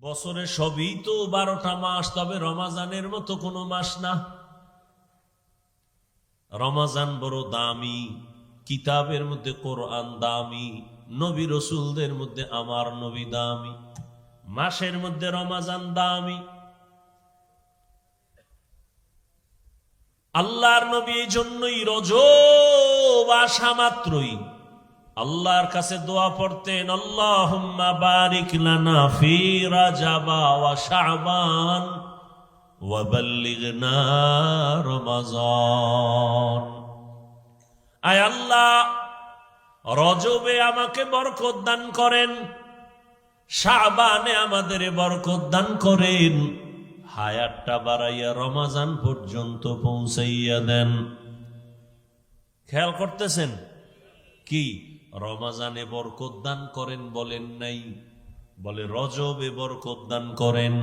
বছরে সবই তো 12টা মাস, তবে রমাজানের মতো কোনো মাস না। রমাজান বড় দামি, কিতাবের মধ্যে কোরআন দামি, নবী রসুলদের মধ্যে আমার নবী দামি, মাসের মধ্যে রমাজান দামি। আল্লাহর নবী এই জন্যই রজব আসা মাত্রই আল্লাহর কাছে দোয়া পড়তেন, আল্লাহুম্মা বারিক লানা ফি রাজাবা ওয়া শাবান ওয়া বাল্লিগনা রমাজান। আয় আল্লাহ, রজবে আমাকে বরকত দান করেন, শাবানে আমাদের বরকত দান করেন, হায়াতটা বাড়াইয়া রমাজান পর্যন্ত পৌঁছাইয়া দেন। খেয়াল করতেছেন কি? রমাজানে বরকত দান করেন বলেন নাই, বলে রজবে বরকত দান করেন,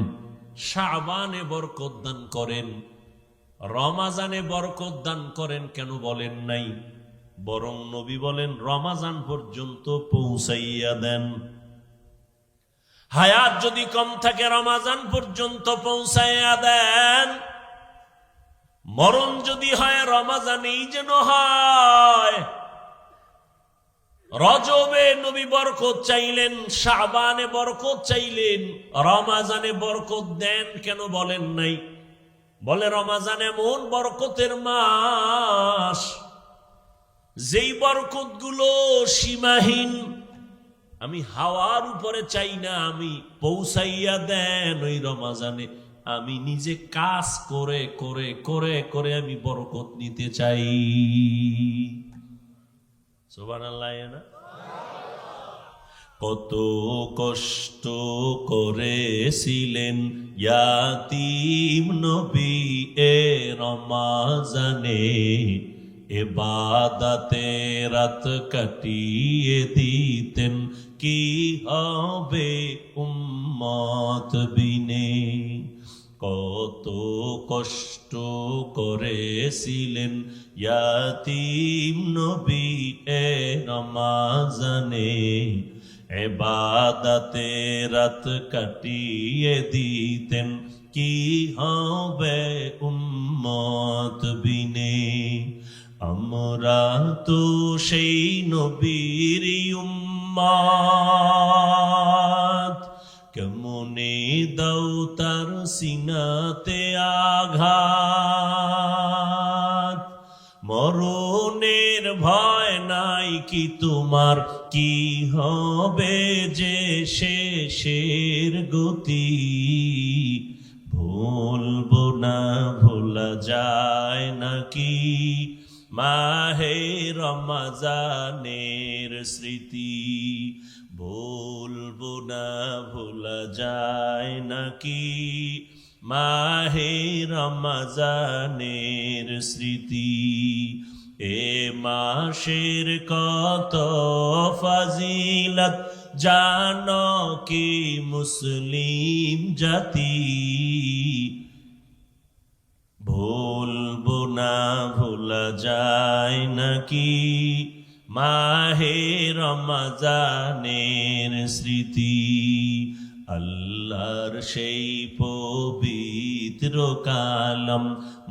শাবানে বরকত দান করেন, রমাজানে বরকত দান করেন কেন বলেন নাই? বরং নবী বলেন রমাজান পর্যন্ত পৌঁছাইয়া দেন। হায়াত যদি কম থাকে রমাজান পর্যন্ত পৌঁছাইয়া দেন, মরণ যদি হয় রমাজানেই যেন হয়। রজবে নবী বরকত চাইলেন, শাবানে বরকত চাইলেন, রমাজানে বরকত দেন কেন বলেন নাই? বলে রমাজান এমন বরকতের মাস, যেই বরকত গুলো সীমাহীন। আমি হাওয়ার উপরে চাই না, আমি পৌঁছাইয়া দেন ওই রমাজানে। আমি নিজে কাজ করে করে করে করে আমি বরকত নিতে চাই। সুবহানাল্লাহ না? কত কষ্ট করেছিলেন ইয়াতীম নবী এ রমাজানে, ইবাদতে রাত কাটিয়ে দিতেন, কি হবে উম্মত বিনে। কত কষ্ট করেছিলেন ইয়াতীম নবী এ রমাজানে, ইবাদতে রাত কাটিয়ে দিতেন, কি হবে উম্মত বিনে। আমরা তো সেই নবীর উম্মত, কেমনে দাও তার সিনাতে আঘাত। মরণের ভয় নাই কি তোমার, কি হবে যে শেষের গতি। ভুলবো না ভোলা যায় নাকি মাহে রমজানের স্মৃতি। ভুলবো না ভোলা যায় নাকি মাহে রমজানের স্মৃতি। এ মাসের কত ফাজিলত জানো কি মুসলিম জাতি। ভুলবো না ভোলা যায় নাকি মাহে রমজানের স্মৃতি। আল্লাহর সেই পবিত্র কালাম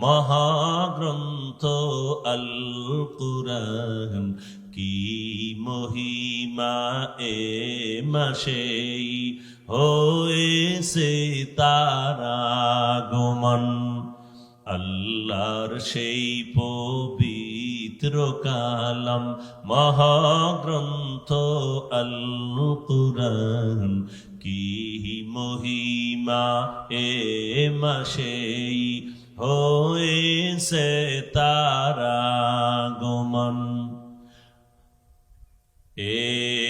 মহাগ্রন্থ আল কুরআন, কি মহিমা এ মাসেই হয়েছে তার আগমন। আল্লাহর সেই পবিত্র কালাম মহাগ্রন্থ আল কুরআন, কি মহিমা এ মাসেই হয়েছে তার আগমন।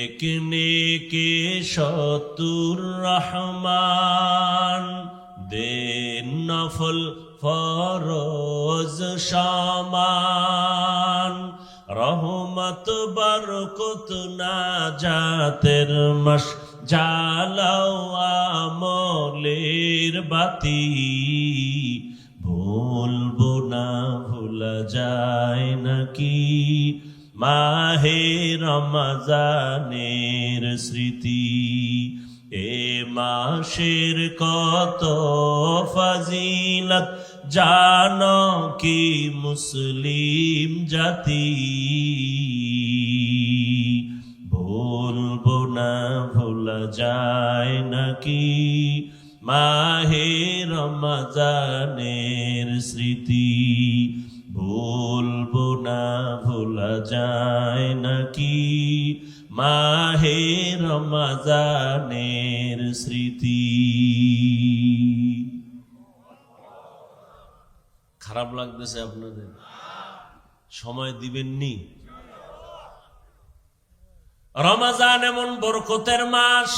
এক নেকে 70 রহমান, দেন নফল ফরজ সমান। রহমত বরকত নাজাতের মাস, জ্বালাও আমলের বাতি। ভুলবো না ভোলা যায় নাকি মাহে রমজানের স্মৃতি। এ মাসের কত ফাজিলত জানো কি মুসলিম জাতি, ভুলবো না ভোলা যায় নাকি মাহে রমজানের স্মৃতি, ভুলবো না ভোলা যায় নাকি মাহে রমজানের স্মৃতি। খারাপ লাগতেছে আপনাদের? সময় দিবেননি? রমজান এমন বরকতের মাস,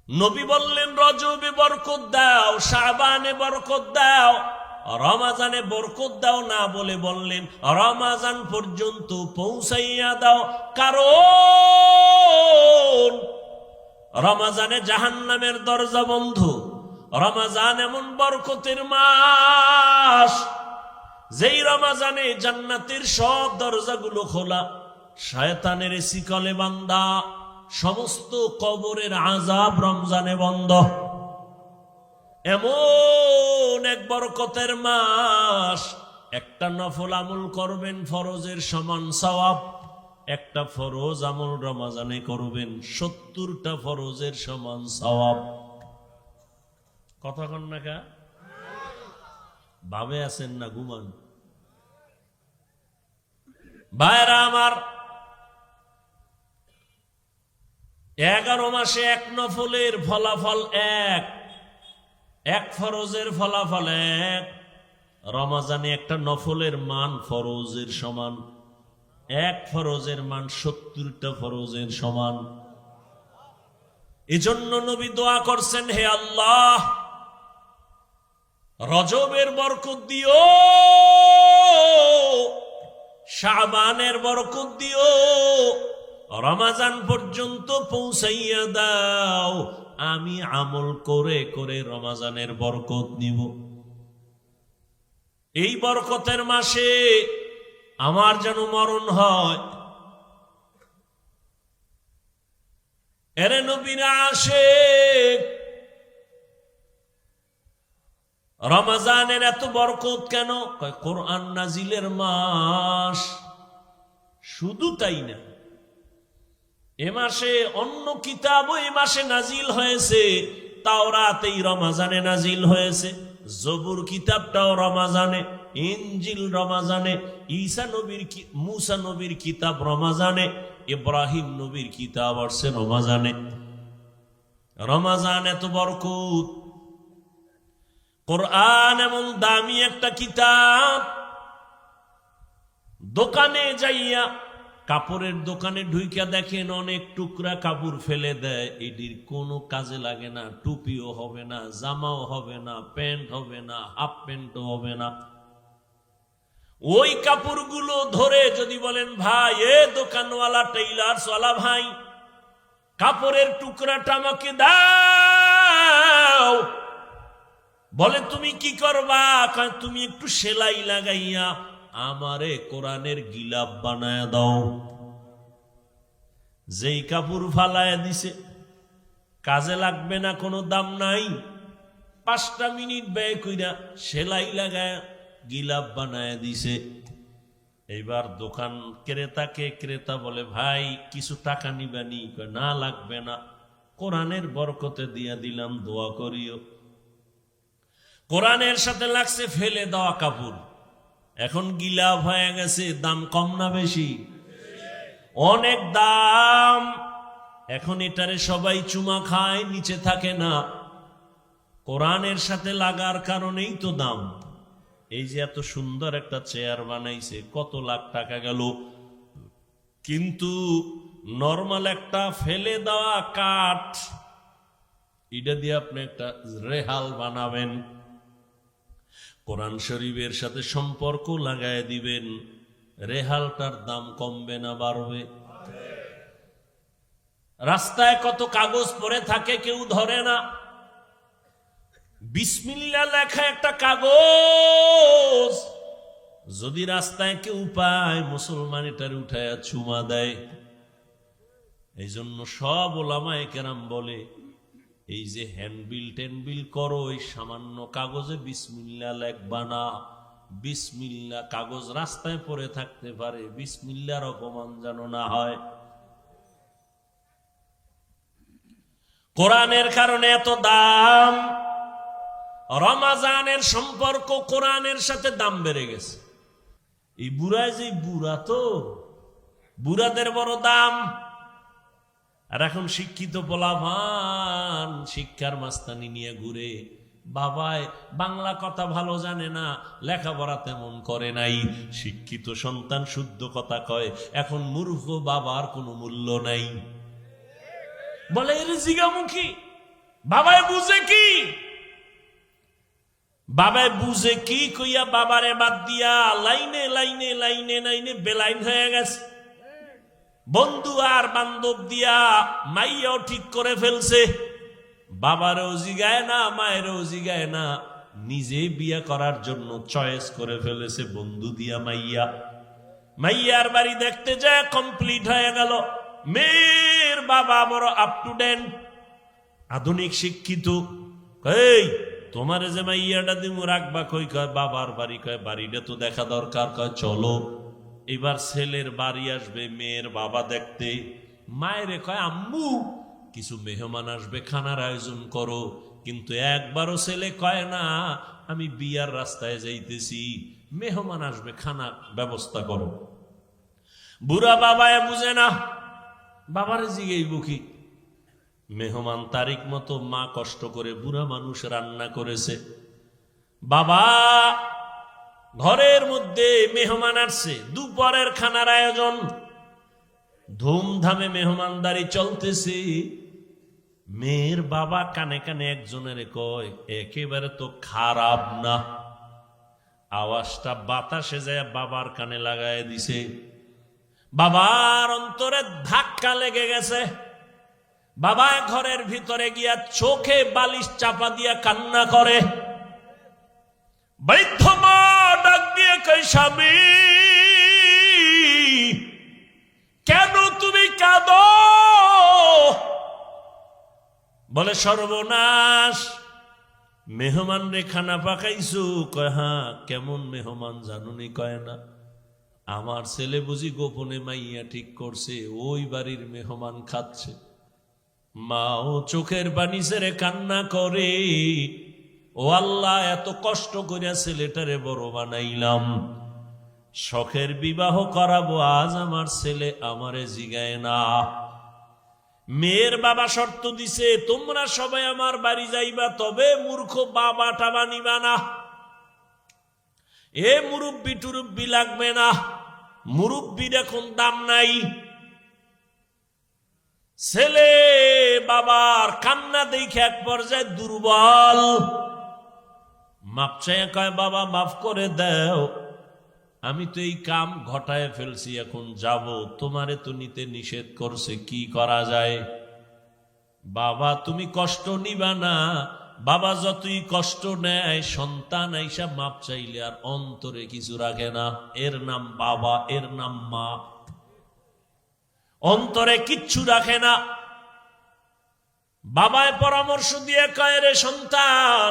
নবী বললেন রজবে বরকত দাও, শাবানে বরকত দাও, রমজানে বরকত দাও না বলে বললেন রমজান পর্যন্ত পৌঁছাইয়া দাও, কারণ রমজানে জাহান্নামের দরজা বন্ধ। রমজান এমন বরকতের মাস, যেই রমজানে জান্নাতের সব দরজাগুলো খোলা, শয়তানের শিকলে বান্ধা, সমস্ত কবরের আযাব রমজানে বন্ধ। এমন এক বরকতের মাস, একটা নফল আমল করবেন ফরজের সমান সওয়াব, একটা ফরজ আমল রমজানে করবেন 70টা ফরজের সমান সওয়াব। কথা কন না কা? ভাবে আছেন না ঘুমান? ভাইরা আমার, 11 মাসে এক নফলের ফলাফল এক ফরজের ফলাফল এক। রমজানে একটা নফলের মান ফরজের সমান, এক ফরজের মান 70টা ফরজের সমান। এজন্য নবী দোয়া করছেন, হে আল্লাহ রজবের বরকত দিও, শাবানের বরকত দিও, রমজান পর্যন্ত পৌঁছাইয়া দাও, আমি আমল করে করে রমজানের বরকত নিব। এই বরকতের মাসে আমার যেন মরণ হয়। এরে নবীরা আশিক, রমজানের এত বরকত কেন? কোরআন নাজিলের মাস। শুধু তাই না, এ মাসে অন্য কিতাবও এ মাসে নাজিল হয়েছে। তাওরাত এই রমজানে নাজিল হয়েছে, জবুর কিতাবটাও রমজানে, ইনজিল রমজানে, ঈসা নবীর মুসা নবীর কিতাব রমজানে, ইব্রাহিম নবীর কিতাব আসছে রমজানে। রমজান এত বরকত। কোরআন এমন দামি একটা কিতাব, দোকানে যাইয়া, কাপড়ের দোকানে ঢুইকা দেখেন অনেক টুকরা কাপড় ফেলে দেয়, এটির কোনো কাজে লাগে না, টুপিও হবে না, জামাও হবে না, প্যান্ট হবে না, হাফ প্যান্টও হবে না। ওই কাপড়গুলো ধরে যদি বলেন, ভাই এ দোকানওয়ালা টেইলার্সওয়ালা ভাই, কাপড়ের টুকরাটা আমাকে দাও, বলে তুমি কি করবা? তুমি একটু সেলাই লাগাইয়া আমারে কোরআনের গিলাপ বানায় দাও। যেই কাপড় ফালায় দিছে, কাজে লাগবে না, কোনো দাম নাই, 5টা মিনিট ব্যয় কইরা সেলাই লাগায় গিলাপ বানায় দিছে। এইবার দোকান ক্রেতা বলে, ভাই কিছু টাকা নিবানি? না লাগবে না, কোরআনের বরকতে দিয়া দিলাম, দোয়া করিও। কোরআনের সাথে লাগছে ফেলে দেওয়া কাপড়, এখন গিলাপ হয়ে গেছে। দাম কম না বেশি? অনেক দাম। এখন এটারে সবাই চুমা খায়, নিচে থাকে না। কোরআনের সাথে লাগার কারণেই তো দাম। এই যে এত সুন্দর একটা চেয়ার বানাইছে, কত লাখ টাকা গেল, কিন্তু নরমাল একটা ফেলে দেওয়া কাঠ, এটা দিয়ে আপনি একটা রেহাল বানাবেন, কোরআন শরীফের সাথে সম্পর্ক লাগায় দিবেন, রেহালটার দাম কমবে না বাড়বে? রাস্তায় কত কাগজ পড়ে থাকে, কেউ ধরে না। বিসমিল্লাহ লেখা একটা কাগজ যদি রাস্তায় কেউ পায়, মুসলমান এটার উঠায় চুমা দেয়। এই জন্য সব ওলামায়ে কেরাম বলে, এই যে হ্যান্ডবিল টেনবিল করো, এই সামান্য কাগজে বিসমিল্লাহ লেখবা না। বিসমিল্লাহ কাগজ রাস্তায় পড়ে থাকতে পারে, বিসমিল্লাহর অপমান যেন না হয়। কোরআনের কারণে এত দাম। রমাজানের সম্পর্ক কোরআনের সাথে দাম বেড়ে গেছে। এই বুড়ায় যে বুড়া, তো বুড়াদের বড় দাম। আর এখন শিক্ষিত পোলাপান শিক্ষার মাস্তানি নিয়ে ঘুরে। বাবায় বাংলা কথা ভালো জানে না, লেখাপড়া তেমন করে নাই, শিক্ষিত সন্তান শুদ্ধ কথা কয়। এখন মূর্খ বাবার কোনো মূল্য নাই। বলে এর জিগামুখী, বাবায় বুঝে কি? বাবায় বুঝে কি কইয়া বাবারে বাদ দিয়া লাইনে লাইনে লাইনে লাইনে বেলাইন হয়ে গেছে। বন্ধু আর বান্ধব দিয়া মাইয়াও ঠিক করে ফেলছে। বাবারও জিগায় না, মায়েরও জিগায় না, নিজে বিয়ে করার জন্য চয়েস করে ফেলেছে বন্ধু দিয়া মাইয়া। মাইয়ার বাড়ি দেখতে যায় কমপ্লিট হয়ে গেল। মেয়ের বাবা বড় আপ টু ডেট, আধুনিক শিক্ষিত। এই তোমারে যে মাইয়াটা দিমু রাখবা কই? কয় বাবার বাড়ি। কয় বাড়িটা তো দেখা দরকার। কয় চলো। এবার ছেলের বাড়ি আসবে মেয়ের বাবা দেখতে। মায়েরে কয় আম্মু কিছু মেহমান আসবে, খানার আয়োজন করো। কিন্তু একবারও ছেলে কয় না আমি বিয়ার রাস্তায় যাইতেছি, মেহমান আসবে, খানা ব্যবস্থা করো। বুড়া বাবায় বুঝে না, বাবারে জিগেইব কি? মেহমান তারিখ মতো মা কষ্ট করে বুড়া মানুষ রান্না করেছে। বাবা ঘরের মধ্যে মেহমান আসছে, দুপুরের খানার আয়োজন, ধুমধামে মেহমানদারি চলতেছে। মেয়ের বাবা কানে কানে একজনের কয় একেবারে তো খারাপ না। আওয়াজটা বাতাসে যায় বাবার কানে লাগায় দিছে। বাবার অন্তরে ধাক্কা লেগে গেছে। বাবা ঘরের ভিতরে গিয়া চোখে বালিশ চাপা দিয়া কান্না করে। বৃদ্ধ মা ডাক দিয়ে কয় স্বামী কেন তুমি কাঁদো? বলে সর্বনাশ, মেহমান রে খানা পাকাইছো। কয় হ্যাঁ। কেমন মেহমান জানুনি? কয় না, আমার ছেলে বুঝি গোপনে মাইয়া ঠিক করছে, ওই বাড়ির মেহমান খাচ্ছে। মা ও চোখের পানি ছেড়ে কান্না করে, ও আল্লাহ এত কষ্ট করিয়া ছেলেটারে বড় বানাইলাম, শখের বিবাহ করাবো, আজ আমার ছেলে আমারে জিগায় না। মেয়ের বাবা শর্ত দিছে তোমরা সবাই আমার বাড়ি যাইবা, তবে মূর্খ বাবা টাবা নিবা না। এ মুরব্বি টুরব্বি লাগবে না, মুরব্বির এখন দাম নাই। ছেলে বাবার কান্না দেখে এক পর্যায়ে দুর্বল, মাপ চাইয়া কয় বাবা মাফ করে দাও, আমি তো এই কাম ঘটায় ফেলছি, এখন যাব, তোমারে তো নিতে নিষেধ করছে, কি করা যায়? বাবা তুমি কষ্ট নিবা না। বাবা যতই কষ্ট নেয়, সন্তান আইসা মাপ চাইলে আর অন্তরে কিছু রাখে না। এর নাম বাবা, এর নাম মা, অন্তরে কিচ্ছু রাখে না। বাবায় পরামর্শ দিয়ে কয় রে সন্তান,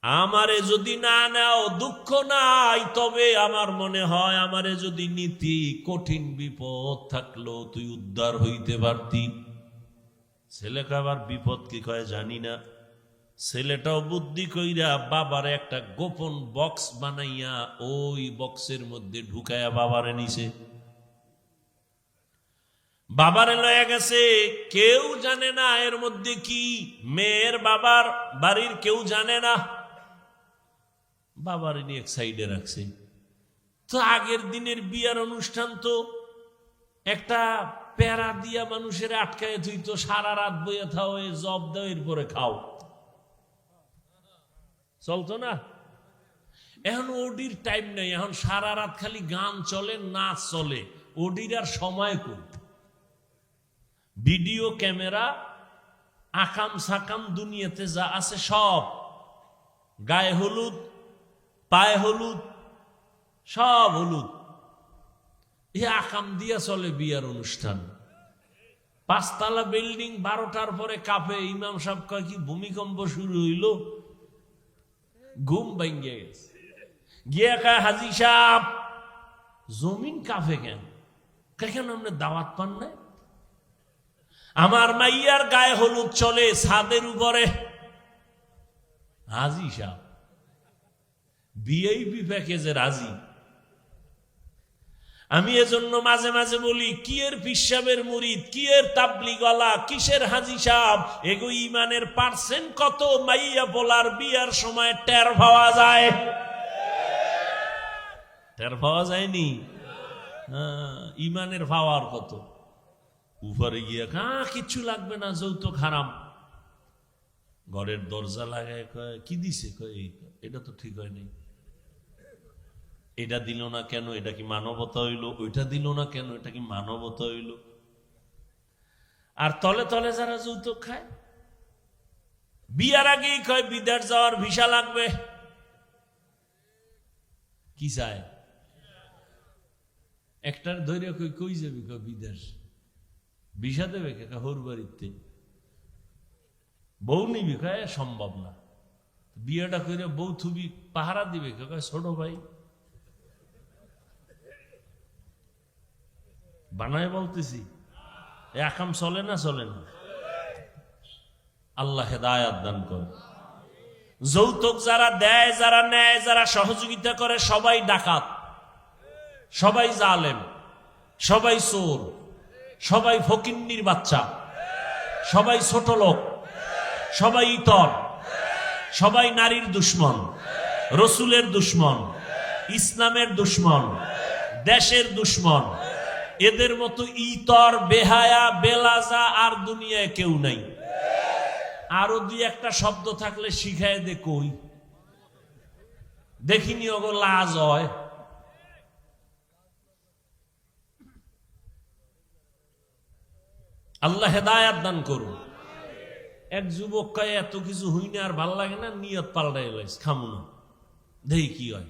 আমারে যদি না নাও দুঃখ নাই, তবে আমার মনে হয় আমারে যদি নীতি কঠিন বিপদ থাকলো তুই উদ্ধার হইতে পারতি। ছেলেকে আবার বিপদ কি কয় জানি না। ছেলেটাও বুদ্ধি কইরা বাবার একটা গোপন বক্স বানাইয়া ওই বক্সের মধ্যে ঢুকাইয়া বাবারে নিছে। বাবারে লয়ে গেছে, কেউ জানে না এর মধ্যে কি। মেয়ের বাবার বাড়ির কেউ জানে না। বাবারে নিয়ে এক সাইডে রাখছে। তো আগের দিনের বিয়ার অনুষ্ঠান তো একটা প্যারা দিয়া মানুষের আটকায় তুই তো সারা রাত বইয়া থাও, জব দাও, এরপরে খাও, চলতো না? এখন ওডির টাইম নেই, এখন সারা রাত খালি গান চলে, নাচ চলে, ওডির আর সময় কই? ভিডিও ক্যামেরা, আকাম সাকাম দুনিয়াতে যা আছে সব, গায়ে হলুদ, পায়ে হলুদ, সব হলুদ, এ আকাম দিয়া চলে বিয়ার অনুষ্ঠান। 5 তলা বিল্ডিং 12টার পরে কাঁপে। ইমাম সাহেব কয় কি ভূমিকম্প শুরু হইল? ঘুম ভেঙে গেছে। গিয়ে কয় হাজী সাহেব জমিন কাঁপে কেন? কেন আপনি দাওয়াত পান নাই? আমার মাইয়ার গায়ে হলুদ চলে ছাদের উপরে। হাজী সাহেব ভিআইপি প্যাকেজে রাজি। আমি এজন্য মাঝে মাঝে বলি, কি এর পিসাবের মুরিদ, কি এর তাবলিগওয়ালা, কিসের হাজী সাহেব, এগো ইমানের পার্সেন্ট কত মাইয়া বলার বিয়ার সময় টের পাওয়া যায়? টের পাওয়া যায়নি? ইমানের পাওয়ার কত। উপরে গিয়ে কিচ্ছু লাগবে না, যৌতুক হারাম। ঘরের দরজা লাগায় কয় কি দিছে? কয় এটা তো ঠিক হয়নি। এটা দিল না কেন? এটা কি মানবতা হইল? ওইটা দিল না কেন? এটা কি মানবতা হইল? আর তলে তলে যারা যৌতুক খায়, বিয়ার আগেই কয় বিদেশ যাওয়ার ভিসা লাগবে। কি চায়? একটার ধৈর্য কই যাবি? কয় বিদেশ। ভিসা দেবে কে? হর বাড়িতে। বউ নিবি? কয় সম্ভব না। বিয়েটা করে বউ থুবি পাহারা দিবে কে? কয় ছোট ভাই। বানায় বলতেছি, একাম চলে না? চলে না। আল্লাহ হেদায়াত দান করে। যৌতুক যারা দেয়, যারা নেয়, যারা সহযোগিতা করে, সবাই ডাকাত, সবাই জালেম, সবাই চোর, সবাই ফকিন্নির বাচ্চা, সবাই ছোট লোক, সবাই ইতর, সবাই নারীর দুশ্মন, রসুলের দুশ্মন, ইসলামের দুশ্মন, দেশের দুশ্মন। এদের মতো ইতর, বেহায়া, বেলাজা আর দুনিয়ায় কেউ নাই। আরো 2-1টা শব্দ থাকলে শিখায় দে। কই দেখিনি ওগো লাজ হয়। আল্লাহ হেদায়াত দান করুন। এক যুবক কয় এত কিছু হই না, আর ভাল লাগে না, নিয়ত পাল্টাই লাইস, খামু না, দেখি কি হয়।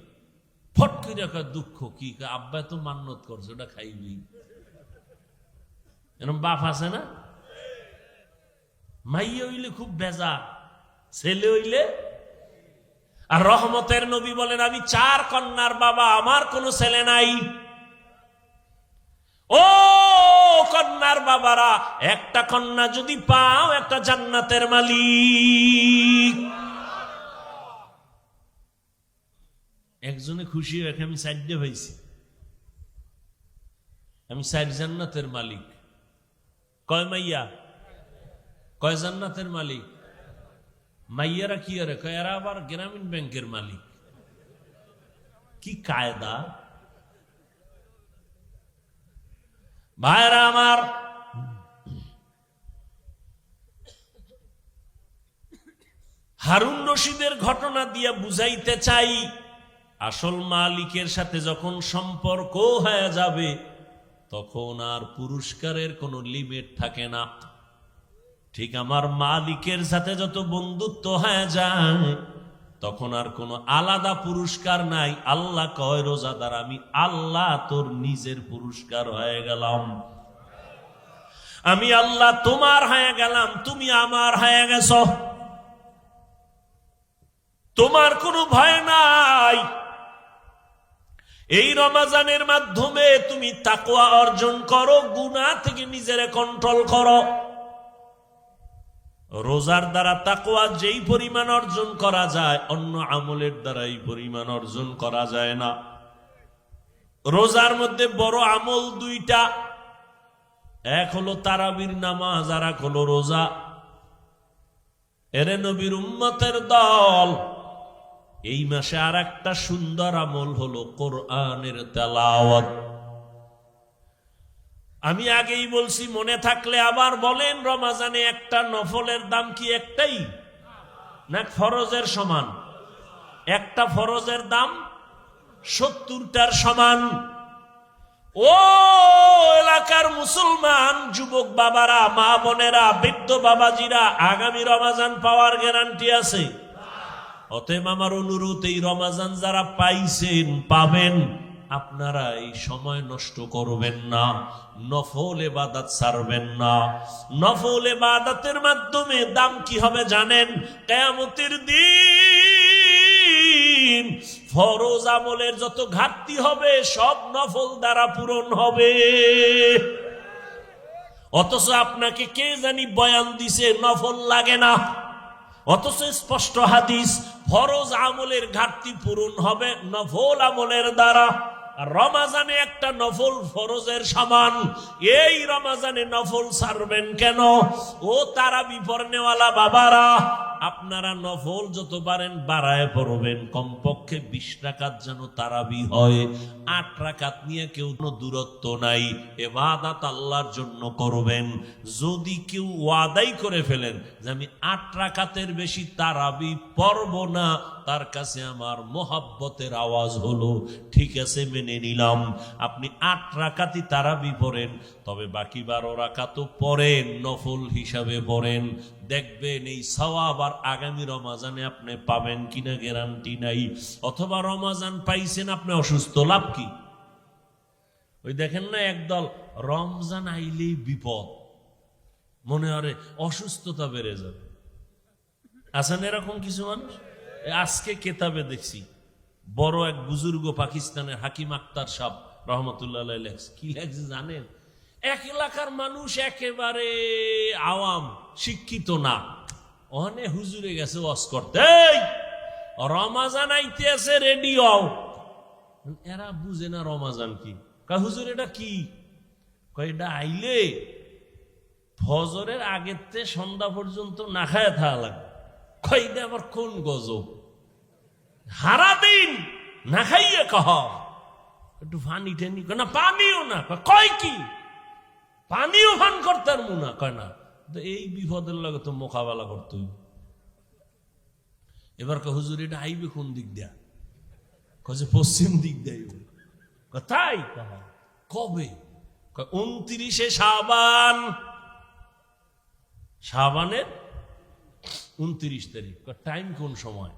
ফট করে কয় দুঃখ কি? আব্বা তো মান্নত করছে, ওটা খাইবি। এরকম বাপ আছে না? মাইয়া হইলে খুব বেজা, ছেলে হইলে। আর রহমতের নবী বলেন, আমি 4 কন্যার বাবা, আমার কোনো ছেলে নাই। ও কন্যার বাবারা, একটা কন্যা যদি পাও, একটা জান্নাতের মালিক। একজনে খুশি হয়ে, আমি 4টে পাইছি, আমি 4 জান্নাতের মালিক। কয় মাইয়া? কয় জান্নাতের মালিক? মাইয়ারা কি আরে কয়, এরা আবার গ্রামীণ ব্যাংকের মালিক। কি কায়দা! ভাইরা আমার, হারুন রশিদের ঘটনা দিয়ে বুঝাইতে চাই, আসল মালিকের সাথে যখন সম্পর্ক হয়ে যাবে, তখন আর পুরস্কারের কোনো লিমিট থাকে না। ঠিক আমার মালিকের সাথে যত বন্ধুত্ব হয়ে যায়, তখন আর কোনো আলাদা পুরস্কার নাই। আল্লাহ কয়, রোজাদার আমি আল্লাহ তোর নিজের পুরস্কার হয়ে গেলাম। আমি আল্লাহ তোমার হয়ে গেলাম, তুমি আমার হয়ে গেছ। তোমার কোনো ভয় নাই। এই রমজানের মাধ্যমে তুমি তাকওয়া অর্জন করো, গুনাহ থেকে নিজেরে কন্ট্রোল করো। রোজার দ্বারা তাকওয়া যেই পরিমাণ অর্জন করা যায়, অন্য আমলের দ্বারা এই পরিমাণ অর্জন করা যায় না। রোজার মধ্যে বড় আমল 2টা, এক হলো তারাবির নামাজ, আর এক হলো রোজা। এরে নবীর উম্মতের দল, এই মাসে আর একটা সুন্দর আমল হলো কোরআনের তেলাওয়াত। আমি আগেই বলছি, মনে থাকলে আবার বলেন, রমজানে একটা নফলের দাম কি একটাই না ফরজের সমান? একটা ফরজের দাম 70টার সমান। ও এলাকার মুসলমান যুবক বাবারা, মা বোনেরা, বৃদ্ধ বাবাজিরা, আগামী রমজান পাওয়ার গ্যারান্টি আছে। অতএব আমার অনুরোধ, এই রমজান যারা পাইছেন, পাবেন, আপনারা এই সময় নষ্ট করবেন না, নফল ইবাদত ছাড়বেন না। নফল ইবাদতের মাধ্যমে দাম কি হবে জানেন? কিয়ামতের দিন ফরজ আমলের যত ঘাটতি হবে সব নফল দ্বারা পূরণ হবে। অথচ আপনাকে কে জানি বয়ান দিছে নফল লাগে না, অথচ স্পষ্ট হাদিস ফরজ আমলের ঘাটতি পূরণ হবে নফল আমলের দ্বারা। আর রমাজানে একটা নফল ফরজের সমান। এই রমাজানে নফল ছাড়বেন কেন? ও তারাবি পড়নেওয়ালা বাবারা, আপনারা নফল যত পারেন বাড়ায় পড়বেন। কমপক্ষে 20 রাকাত যেন তারাবি হয়। 8 রাকাত নিয়ে কেউ কোনো দূরত্ব নাই, ইবাদত আল্লাহর জন্য করবেন। যদি কেউ ওয়াদাই করে ফেলেন যে আমি 8 রাকাতের বেশি তারাবি পড়ব না, তার কাছে আমার মোহাব্বতের আওয়াজ হলো ঠিক আছে, মেনে নিলাম। আপনি 8 রাকাতই তারাবি পড়েন, তবে বাকি 12 রাকাতও পড়েন, নফল হিসাবে পড়েন। দেখবেন এই সওয়াব আর আগামী রমাজানে আপনি পাবেন কিনা গ্যারান্টি নাই। অথবা রমাজান পাইছেন, আপনি অসুস্থ, লাভ কি? ওই দেখেন না একদল রমজান আইলেই বিপদ, মনে হয় অসুস্থতা বেড়ে যাবে। আছেন এরকম কিছু মানুষ? আজকে কেতাবে দেখছি বড় এক বুজুর্গ পাকিস্তানের হাকিম আক্তার সাহেব রহমতুল্লাহ লেখছে। কি লেখছে জানেন? এক এলাকার মানুষ একেবারে আওয়াম, শিক্ষিত না, ওখানে হুজুরে গেছে ওয়াজ করতে, রমাজান আইতে আছে, রেডি হও। এরা বুঝে না রমাজান কি। কয় হুজুর এটা কি? কয় এটা আইলে ফজরের আগের থেকে সন্ধ্যা পর্যন্ত না খায় থাকা লাগে। কয় এটা আবার কোন গজব? হারা দিন না খাইয়ে কহ একটু পানি টেনি, না পানিও না। কয় কি পানিও পান করতে না? কয় না। এই বিপদের লাগে তো মোকাবেলা করতে হইব। এবার হুজুর এটা আইবে কোন দিক দিয়া? কয়ে পশ্চিম দিক দিয়ে। তাই কবে? 29 শাবান, শাবানের 29 তারিখ। টাইম কোন সময়?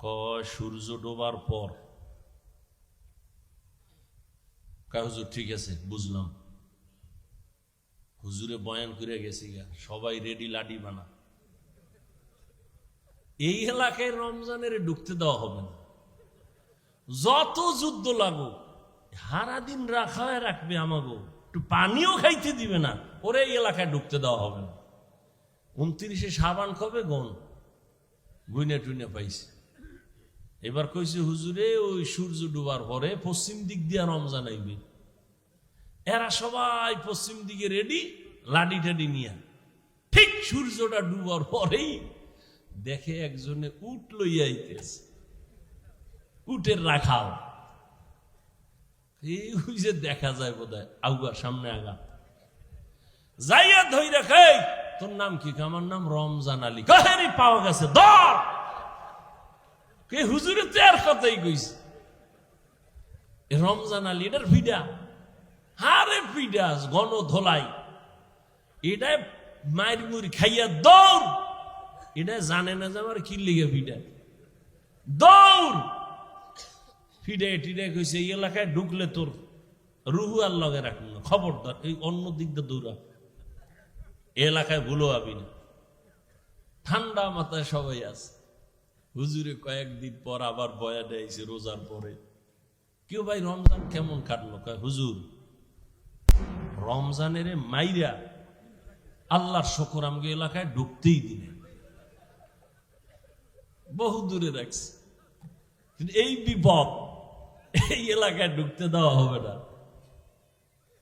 কয় সূর্য ডোবার পর। কয় হুজুর ঠিক আছে, বুঝলাম। হুজুরে বয়ান করে গেছি গা, সবাই রেডি, লাডি বানা। এই এলাকায় রমজানের ঢুকতে দেওয়া হবে না। যত যুদ্ধ লাগুক, সারা দিন রাখায় রাখবে, আমাগো একটু পানিও খাইতে দিবে না, ওরে এই এলাকায় ঢুকতে দেওয়া হবে না। 29 শাবান কবে গন গুইনে টুইনে পাইছে। এবার কইছে হুজুরে ওই সূর্য ডুবার পরে পশ্চিম দিক দিয়া রমজান আইবে। এরা সবাই পশ্চিম দিকে রেডি, লাডি টাডি নিয়ে। ঠিক সূর্যটা ডুবার পরেই দেখে একজনে উট লইয়া আইতেছে, উটের রাখাল। এই যে দেখা যায় বোধহয় আউগা, সামনে আগা যাইয়া ধইরা, খাই তোর নাম কি? আমার নাম রমজান আলী। কাহেরি পাওয়া গেছে, ধর। কে? হুজুরে তের কথাই কইছে। রমজান আলী এটার ভিডা, হারে ভিডা গণ ধোলাই, এটা মায়ের মুড়ি খাইয়া দৌড়। এটা জানে না যে আমার কি লিগে ভিডা, দৌড়। ফিডাই টিডাই কইছে এই এলাকায় ঢুকলে তোর রুহু আর লগে রাখুন না, খবরদার এই অন্য দিক দিয়ে দৌড়া, এলাকায় ভুলো আবি না। ঠান্ডা মাথায় সবাই আছে। হুজুরে কয়েকদিন পর আবার বয়া দেয়ছে রোজার পরে। কেউ ভাই রমজান কেমন কাটলো? কয় হুজুর রমজানের মাইরা আল্লাহর শকর আমাকে এলাকায় ঢুকতেই দিনে, বহু দূরে রাখছে। এই বিপদ, এই এলাকায় ঢুকতে দেওয়া হবে না।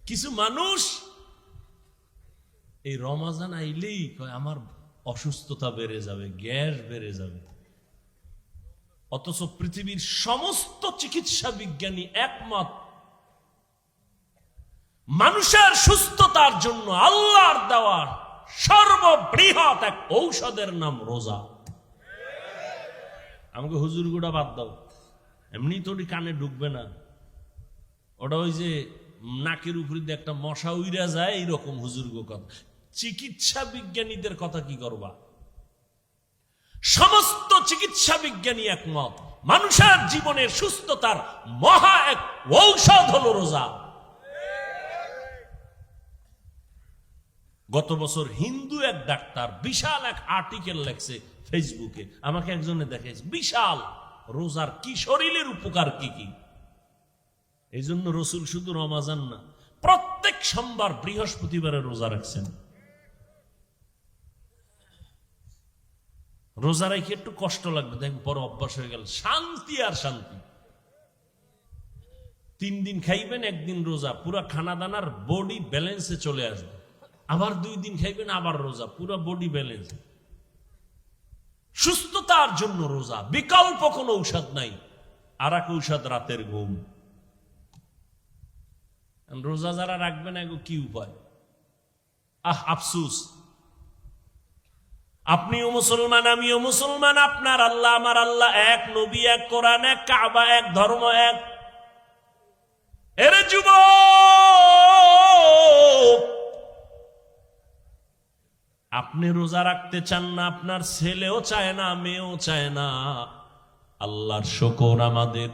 কিছু মানুষ এই রমজান আইলেই কয় আমার অসুস্থতা বেড়ে যাবে, গ্যাস বেড়ে যাবে। অথচ পৃথিবীর সমস্ত চিকিৎসা বিজ্ঞানী একমত, মানুষের সুস্থতার জন্য আল্লাহর দেওয়া সর্ববৃহৎ এক ঔষধের নাম রোজা। আমাকে হুজুর গুড়া বাদ দাও, এমনি তো কানে ঢুকবে না। ওটা ওই যে নাকের উপরে দিয়ে একটা মশা উইরা যায়, এইরকম হুজুর গো কথা। চিকিৎসা বিজ্ঞানীদের কথা কি করবা? সমস্ত চিকিৎসা বিজ্ঞানী একমত মানুষের জীবনের সুস্থতার মহা এক ঔষধ হলো রোজা। গত বছর হিন্দু এক ডাক্তার বিশাল এক আর্টিকেল লেখছে ফেসবুকে, আমাকে একজনে দেখেছে, বিশাল রোজার কি শরীরের উপকার কি কি। এই জন্য রসুল শুধু রমাজান না, প্রত্যেক সোমবার বৃহস্পতিবারে রোজা রাখছেন। রোজা রেখে একটু কষ্ট লাগবে, দেখবেন পরে অভ্যাস হয়ে গেল, শান্তি আর শান্তি। 3 দিন খাইবেন, 1 দিন রোজা, পুরা খানা দানার বডি ব্যালেন্সে চলে আসবে। আবার 2 দিন খাইবেন, আবার রোজা, পুরা বডি ব্যালেন্স। সুস্থতার জন্য রোজা, বিকল্প কোনো ঔষধ নাই। আর এক ঔষধ রাতের ঘুম। রোজা যারা রাখবে না, কি উপায়? আফসুস। আপনিও মুসলমান, আমিও মুসলমান, আপনার আল্লাহ আমার আল্লাহ এক, নবী এক, কোরআন এক, কাবা এক, ধর্ম এক। এরে যুবক, আপনি রোজা রাখতে চান না, আপনার ছেলেও চায় না, মেয়েও চায় না। আল্লাহর শুকর, আমাদের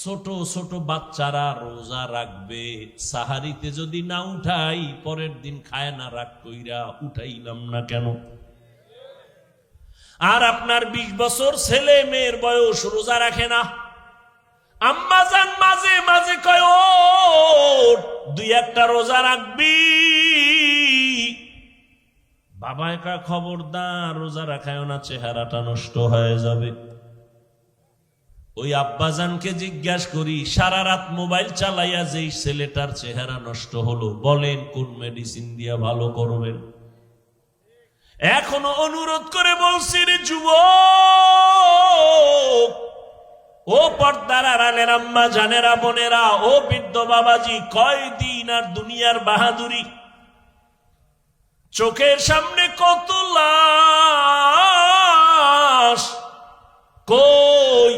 ছোট ছোট বাচ্চারা রোজা রাখবে। সাহারিতে যদি না উঠাই, পরের দিন খায় না, রাগ কইরা উঠাইলাম না কেন? আর আপনার 20 বছর ছেলে মেয়ের বয়স রোজা রাখে না। আম্মা জান মাঝে মাঝে কয়, ও 2-1টা রোজা রাখবি। বাবা একা খবরদার রোজা রাখায় না, চেহারাটা নষ্ট হয়ে যাবে। ওই আব্বাজানকে জিজ্ঞাসা করি, সারা রাত মোবাইল চালাইয়া যেই ছেলেটার চেহারা নষ্ট হলো, বলেন কোন মেডিসিন দিয়া ভালো করবেন? এখনো অনুরোধ করে বলছি, রে যুবক, ও পর্দার আড়ালের আম্মা জানেরা, বোনেরা, ও বৃদ্ধ বাবাজি, কয়দিন আর দুনিয়ার বাহাদুরি? চোখের সামনে কত লাশ। কই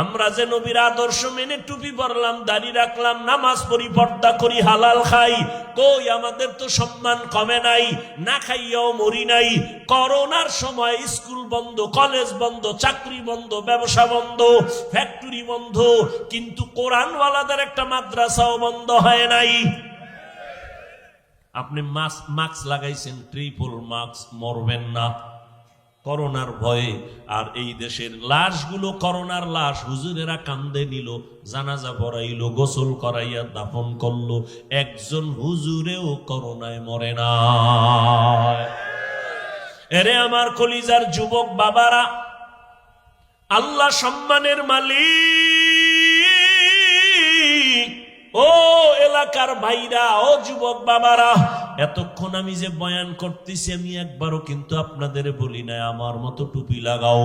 আমরা যে নবীর আদর্শ মেনে টুপি পরলাম, দাড়ি রাখলাম, নামাজ পড়ি, পর্দা করি, হালাল খাই, কই আমাদের তো সম্মান কমে নাই, না খাইয়াও মরি নাই। করোনার সময় স্কুল বন্ধ, কলেজ বন্ধ, চাকরি বন্ধ, ব্যবসা বন্ধ, ফ্যাক্টরি বন্ধ, কিন্তু কোরআনওয়ালাদের একটা মাদ্রাসাও বন্ধ হয় নাই। আপনি মাস্ক লাগাইছেন, ট্রিপল মাস্ক, মরবেন না করোনার ভয়ে। আর এই দেশের লাশগুলো করোনার লাশ, হুজুরেরা কান্দে নিল, জানাজা পড়াইলো, গোসল করাইয়া দাফন করলো, একজন হুজুরেও করোনায় মরে না। এরে আমার কলিজার যুবক বাবারা, আল্লাহ সম্মানের মালিক, ও এলাকার ভাইরা, ও যুবক বাবারা, এতক্ষণ আমি যে বয়ান করতেছি, আমি একবারও কিন্তু আপনাদের বলি না আমার মতো টুপি লাগাও,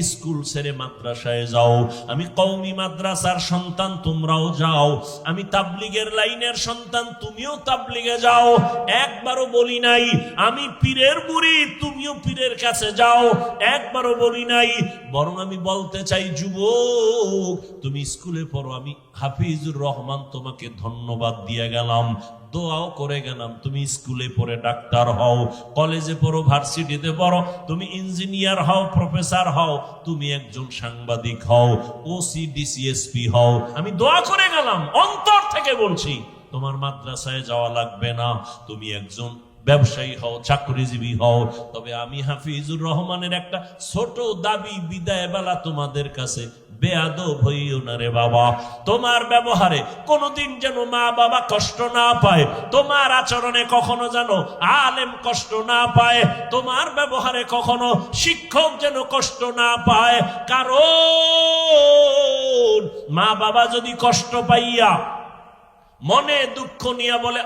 স্কুল ছেড়ে মাদ্রাসায় যাও। আমি কওমি মাদ্রাসার সন্তান, তোমরাও যাও। আমি তাবলিগের লাইনের সন্তান, তুমিও তাবলিগে যাও। একবারও বলি নাই আমি পীরের মুড়ি, তুমিও পীরের কাছে যাও। একবারও বলি নাই। বরং আমি বলতে চাই, যুবক, তুমি স্কুলে পড়ো, আমি হাফিজুর রহমান তোমাকে ধন্যবাদ দিয়ে গেলাম, দোয়াও করে গেলাম। তুমি স্কুলে পড়ে ডাক্তার হও, কলেজে পড়ো, ভার্সিটিতে পড়ো, তুমি ইঞ্জিনিয়ার হও, প্রফেসর হও, তুমি একজন সাংবাদিক হও, ওসি ডিসিএসপি হও, আমি দোয়া করে গেলাম, অন্তর থেকে বলছি। তোমার মাদ্রাসায় যাওয়া লাগবে না, তুমি একজন ব্যবসায়ী হও, চাকরিজীবী হও। তবে আমি হাফিজুর রহমানের একটা ছোট দাবি, বিদায় বেলা তোমাদের কাছে, বেয়াদব হইও না রে বাবা। তোমার ব্যবহারে কোনোদিন যেন মা বাবা কষ্ট না পায়, তোমার আচরণে কখনো যেন আলেম কষ্ট না পায়, তোমার ব্যবহারে কখনো শিক্ষক যেন কষ্ট না পায়। কারণ মা বাবা যদি কষ্ট পাইয়া মনে দুঃখ নিয়ে বলে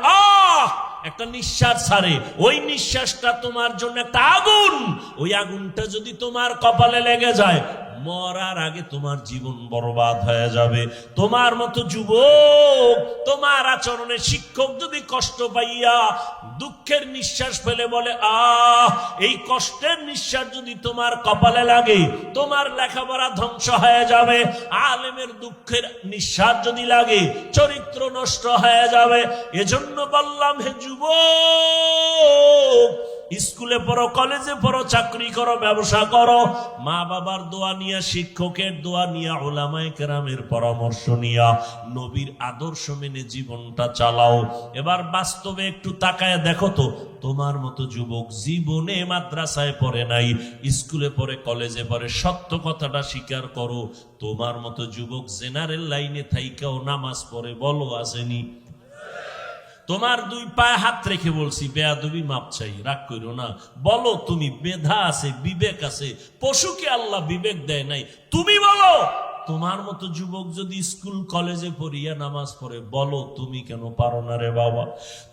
একটা নিঃশ্বাস ছাড়ে, ওই নিঃশ্বাসটা তোমার জন্য একটা আগুন। ওই আগুনটা যদি তোমার কপালে লেগে যায়, মরার আগে তোমার জীবন বরবাদ হয়ে যাবে। তোমার মতো যুবক, তোমার আচরণে শিক্ষক যদি কষ্ট পাইয়া দুঃখের নিঃশ্বাস ফেলে বলে এই কষ্টের নিঃশ্বাস যদি তোমার কপালে লাগে, তোমার লেখাপড়া ধ্বংস হয়ে যাবে। আলেমের দুঃখের নিঃশ্বাস যদি লাগে, চরিত্র নষ্ট হয়ে যাবে। এজন্য বললাম, হে যুবক, স্কুলে পড়ো, কলেজে পড়ো, চাকরি করো, ব্যবসা করো, মা বাবার দোয়া নিয়া, শিক্ষকের দোয়া নিয়া, উলামায়ে কেরামের পরামর্শ নিয়া, নবীর আদর্শ মেনে জীবনটা চালাও। এবার বাস্তবে একটু তাকায় দেখো তো, তোমার মতো যুবক জীবনে মাদ্রাসায় পড়ে নাই, স্কুলে পড়ে, কলেজে পড়ে, সত্য কথাটা স্বীকার করো, তোমার মতো যুবক জেনারেল লাইনে থাইকাও নামাজ পড়ে, বলো আসেনি? তোমার দুই পায়ে হাত রেখে বলছি, বেয়াদবি মাপ চাই, রাগ করো না, বলো তুমি, মেধা আছে, বিবেক আছে, পশুকে আল্লাহ বিবেক দেয় নাই, তুমি বলো। তোমার মতো যুবক যদি স্কুল কলেজে পড়িয়া নামাজ পড়ে, বলো তুমি কেন পারো না রে বাবা?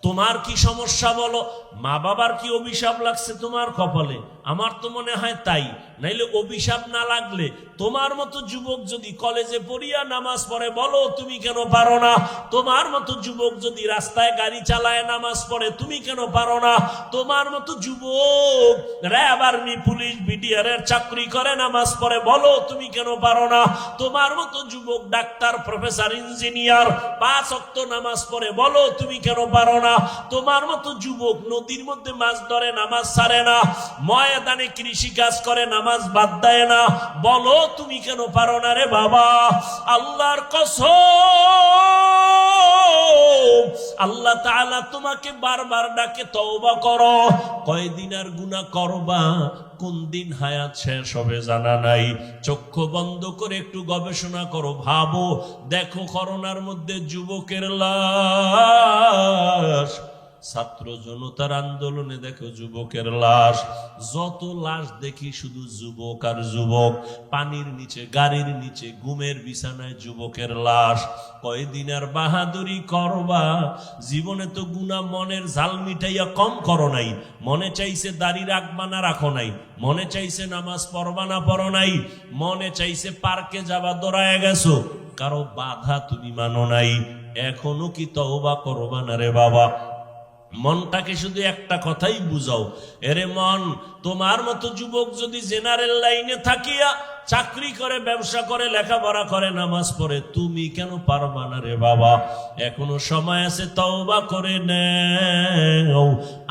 তোমার কি সমস্যা বলো? মা বাবার কি অভিশাপ লাগছে তোমার কপালে? আমার তো মনে হয় তাই, নাইলে অভিশাপ না লাগলে তোমার মতো যুবক যদি কলেজে পড়িয়া নামাজ পড়ে, বলো তুমি কেন পারো না? তোমার মতো যুবক যদি রাস্তায় গাড়ি চালায় নামাজ পড়ে, তুমি কেন পারো না? তোমার মতো যুবক র্যাব, আর্মি, পুলিশ, বিডিআর এর চাকরি করে নামাজ পড়ে, বলো তুমি কেন পারো না? তোমার মতো যুবক ডাক্তার, প্রফেসর, ইঞ্জিনিয়ার 5 ওয়াক্ত নামাজ পড়ে, বলো তুমি কেন পারো না? তোমার মতো যুবক নদীর মধ্যে মাছ ধরে, নামাজ ছাড়ে না, ময়দানে কৃষি কাজ করে, নামাজ বাদ দেয় না, বলো তুমি কেন পারো না রে বাবা? আল্লাহর কসম, আল্লাহ তাআলা তোমাকে বারবার ডাকে, তওবা করো। কয়দিন আর গুনাহ করবা, কোন দিন হায়াত শেষ হবে জানা নাই। চক্ষু বন্ধ করে একটু গবেষণা করো, ভাবো, দেখো করোনার মধ্যে যুবকের লাশ, ছাত্র জনতার আন্দোলনে দেখো যুবকের লাশ, যত লাশ দেখি শুধু যুবক আর যুবক, পানির নিচে, গাড়ির নিচে, ঘুমের বিছানায় যুবকের লাশ। কয়দিন আর বাহাদুরি করবা? জীবনে তো গুনাহ মনের ঝাল মিটাইয়া কম করো নাই, মনে চাইছে দাড়ি রাখবা না রাখো নাই, মনে চাইছে নামাজ পড়বা না পড়ো নাই, মনে চাইছে পার্কে যাবা, দৌড়ায় গেছো, কারো বাধা তুমি মানো নাই, এখনো কি তওবা করবা না রে বাবা? মনটাকে শুধু একটা কথাই বুঝাও, এরে মন, তোমার মতো যুবক যদি জেনারেল লাইনে থাকিয়া চাকরি করে, ব্যবসা করে, লেখাপড়া করে, নামাজ পড়ে, তুমি কেন পারবা না রে বাবা? এখনো সময় আছে, তওবা করে নাও।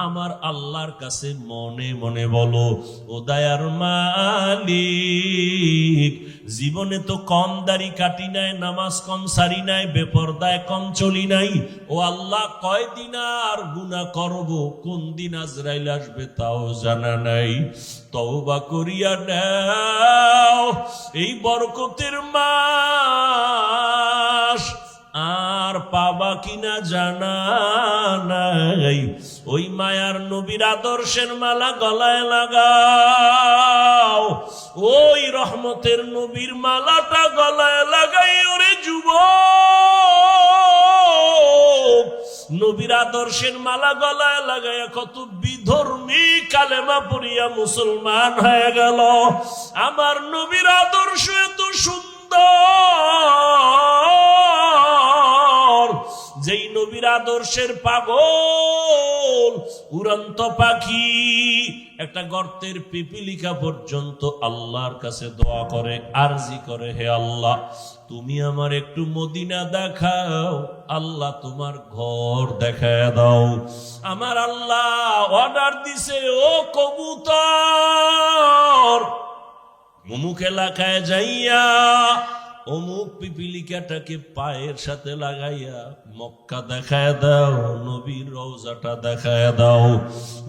আমার আল্লাহর কাছে মনে মনে বলো, ও দয়ার মালিক, জীবনে তো কম দাড়ি কাটি নাই, নামাজ কম সারি নাই, বেপরদায় কম চলি নাই, ও আল্লাহ কয়দিন আর গুনাহ করব, কোন দিন আজরাইল আসবে তাও জানা নাই, তওবা করিয়া নাও। এই বরকতের মাস আর পাবা কিনা জানা নাই, ওই মায়ার নবীর আদর্শের মালা গলায় লাগাও, ওই রহমতের নবীর মালাটা গলায় লাগাই, ওরে যুবক, নবীর আদর্শের মালা গলায় লাগাইয়া কত বিধর্মী কালেমা পড়িয়া মুসলমান হয়ে গেল। আমার নবীর আদর্শ এত সুন্দর, যেই নবীর আদর্শের পাগল উড়ন্ত পাখি একটা গর্তের পিপিলিকা পর্যন্ত আল্লাহর কাছে দোয়া করে, আরজি করে, হে আল্লাহ তুমি আমার একটু মদিনা দেখাও, আল্লাহ তোমার ঘর দেখায় দাও। আমার আল্লাহ অর্ডার দিছে, ও কবুতর, অমুক এলাকায় যাইয়া অমুক পিপিলিকাটাকে পায়ের সাথে লাগাইয়া মক্কা দেখায় দাও, নবীর রওজাটা দেখায় দাও।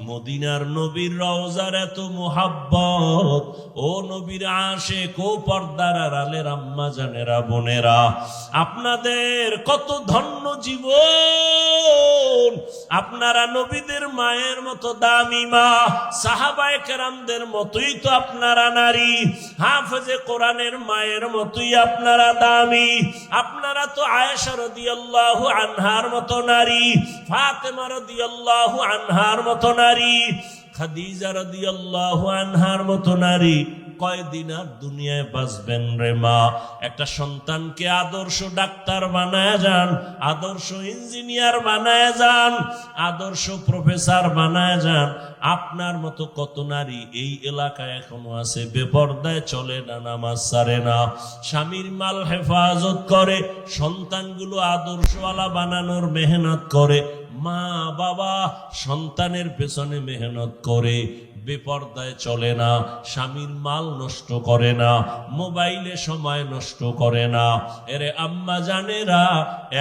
মদিনার নবীর রওজার এত মোহাব্বত, ও নবীর আশিক, ও পর্দার আড়ালের আম্মা জানেরা, বোনেরা, আপনাদের কত ধন্য জীবন, আপনারা নবীদের মায়ের মতো দামি মা, সাহাবায়ে কেরামদের মতোই তো আপনারা নারী, হাফেজে কোরআনের মায়ের মতোই আপনারা দামি, আপনারা তো আয়েশা রাদিয়াল্লাহু আনহার মতো নারী, ফাতেমা রাদিয়াল্লাহু আনহার মতো নারী, খাদিজা রাদিয়াল্লাহু আনহার মতো নারী। কয়দিন আর দুনিয়ায় বাঁচবেন রে মা? একটা সন্তানকে আদর্শ ডাক্তার বানায় যান, আদর্শ ইঞ্জিনিয়ার বানায় যান, আদর্শ প্রফেসর বানায় যান। আপনার মতো কত নারী এই এলাকায় এখনো আছে, বেপরদায় চলে না, নামাজ ছাড়ে না, স্বামীর মাল হেফাজত করে, সন্তানগুলো আদর্শওয়ালা বানানোর মেহনত করে, মা বাবা সন্তানের পেছনে মেহনত করে, বেপরদায় চলে না, স্বামীর মাল নষ্ট করে না, মোবাইলে সময় নষ্ট করে না। এরে আম্মা জানেরা,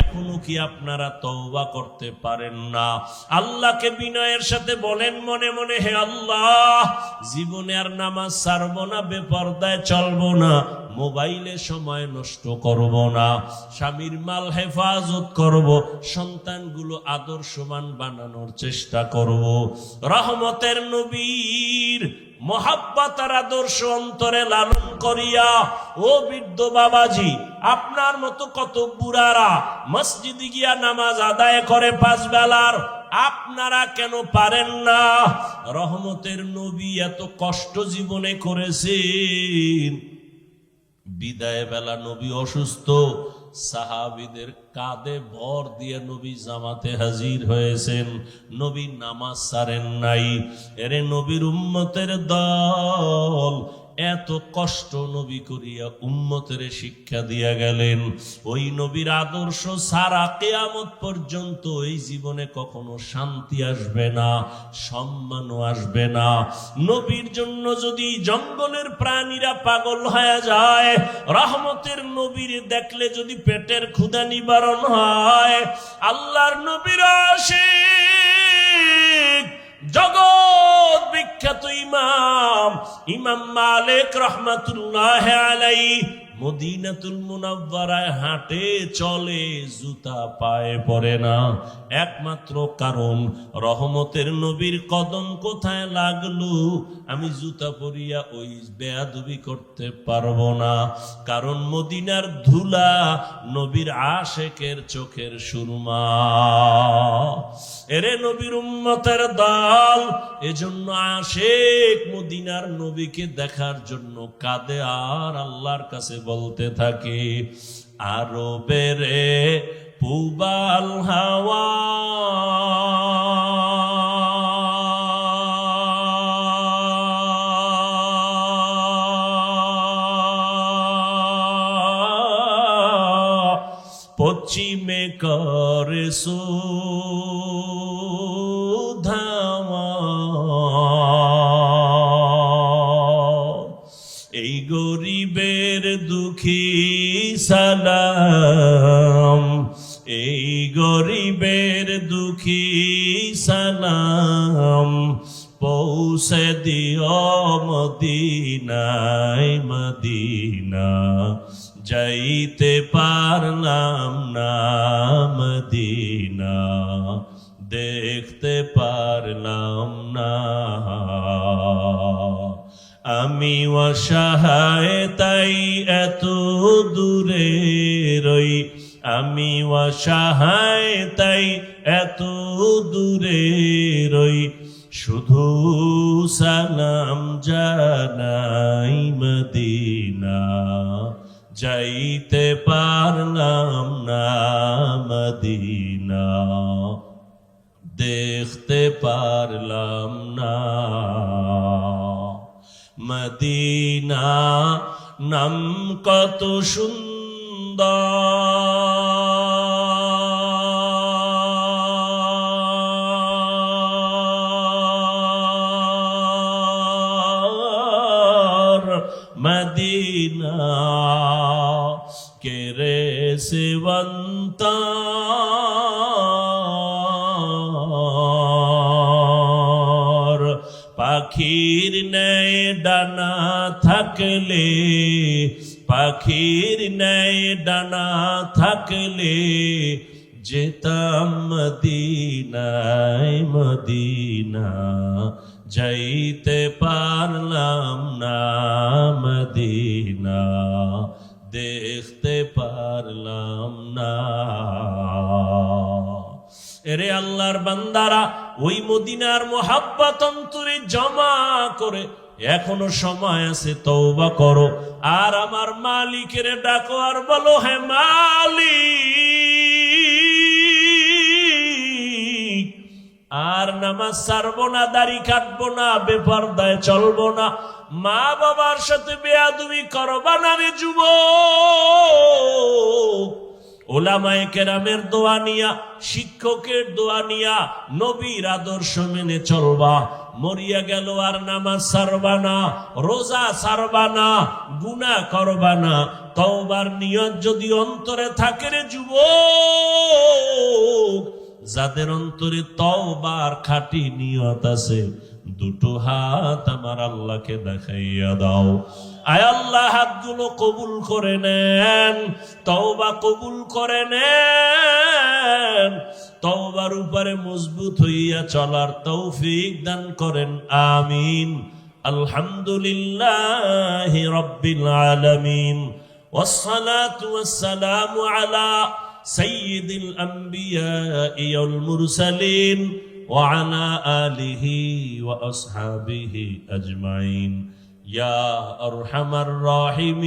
এখনো কি আপনারা তওবা করতে পারেন না? আল্লাহকে বিনয়ের সাথে বলেন মনে মনে, হে আল্লাহ, জীবনে আর নামাজ ছাড়বো না, বেপরদায় চলবো না, মোবাইলে সময় নষ্ট করব না, স্বামীর মাল হেফাজত করব, সন্তানগুলো আদর্শবান বানানোর চেষ্টা করব। রহমতের নবীর মহাব্বত আর আদর্শ অন্তরে লালন করিয়া, ও বৃদ্ধ বাবাজি, আপনার মতো কত বুড়ারা মসজিদে গিয়া নামাজ আদায় করে 5 বেলার, আপনারা কেন পারেন না? রহমতের নবী এত কষ্ট জীবনে করেছেন, বিদায় বেলা নবী অসুস্থ, সাহাবীদের কাঁধে ভর দিয়ে নবী জামাতে হাজির হয়েছেন, নবী নামাজ ছাড়েন নাই। এরে নবীর উম্মতের দল এত কষ্ট নবী করিয়া উম্মতের শিক্ষা দিয়া গেলেন। ওই নবীর আদর্শ সারা কিয়ামত পর্যন্ত এই জীবনে কখনো শান্তি আসবে না, সম্মানও আসবে না। নবীর জন্য যদি জঙ্গলের প্রাণীরা পাগল হয়ে যায়, রহমতের নবীর দেখলে যদি পেটের ক্ষুধা নিবারণ হয়, আল্লাহর নবীর আশিক জগৎ বিখ্যাত ইমাম মালিক রহমাতুল্লাহ আলাইহি মদিনাতুল মুনাওয়ারায় হাঁটে চলে, জুতা পায়ে পরে না। একমাত্র কারণ, রহমতের নবীর কদম কোথায় লাগলো, আমি জুতা পরিয়া ওই বেয়াদবি করতে পারবো না। কারণ মদিনার ধুলা নবীর আশেকের চোখের সুরমা। এরে নবীর উম্মতের দল, এজন্য আশেক মদিনার নবীকে দেখার জন্য কাঁদে আর আল্লাহর কাছে বলতে থাকে, আরো বেরে পুবাল হাওয়া পশ্চিমে করে সুধাওয়া, এই গরিবের দুঃখী সালাম, এই গরিবের দুঃখী সালাম, পৌঁছে দিও মদিনায় মদিনা, যাইতে পারলাম না মদিনা, দেখতে পারলাম না। আমি অসহায় তাই এত দূরে রই, আমি অসহায় তাই এত দূরে রই, শুধু সালাম জানাই মদিনা, যাইতে পারলাম না মদিনা, দেখতে পারলাম না মদিনা। নাম কত সুন্দর মদিনা, কেরে সেবন্তা পাখির ন্যায় ডানা থাকলে, পাখির ন্যায় ডানা থাকলে, যেতাম মদিনায় মদিনা, যাইতে পারলাম না মদিনা, দেখতে পারলাম না। এরে আল্লাহর বান্দারা, ওই মদিনার মোহাব্বত অন্তরে জমা করে এখনো সময় আছে, তওবা করো আর আমার মালিকের ডাকো আর বলো, হে মালিক, আর নামাজ ছাড়বো না, দাড়ি কাটবো না, বেপরদায় চলবো না, মা বাবার সাথে বেয়াদবি করবা না রে যুবক। ওলামায়ে কেরামের দোয়া নিয়া, শিক্ষকের দোয়া নিয়া নবীর আদর্শ মেনে চলবা। মরিয়া গেল আর নামাজ ছাড়বা না, রোজা ছাড়বা না, গুনাহ করবা না। তওবার নিয়ত যদি অন্তরে থাকে রে যুবক, যাদের অন্তরে তওবার খাঁটি নিয়ত আছে, দুটো হাত আমার আল্লাহকে দেখাইয়া দাও। আয় আল্লাহ, হাতগুলো কবুল করে নেন, তওবা কবুল করে নেন, তওবার উপরে মজবুত হইয়া চলার তৌফিক দান করেন, আমিন। আলহামদুলিল্লাহি রাব্বিল আলামিন, ওয়াসসালাতু ওয়াসসালামু আলা সাইয়্যিদিল আমবিয়া'i ওয়াল মুরসালিন ওয়া আলা আলিহি ওয়া আসহাবিহি আজমাইন। ইয়া আরহামার রাহিমিন,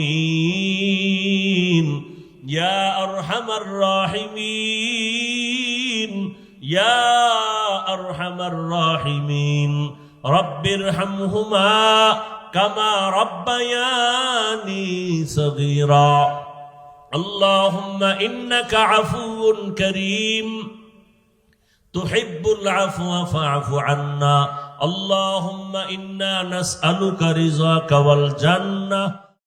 ইয়া আরহামার রাহিমিন, ইয়া আরহামার রাহিমিন। রব্বিরহামহুমা কামা রব্বায়ানি সগীরা। আল্লাহুম্মা ইন্নাকা আফুউন কারীম তুহিব্বুল আফওয়া ফা'ফু আন্না। আল্লাহুম্মা ইন্না নাসআলুকা রিযাকা ওয়াল জান্নাহ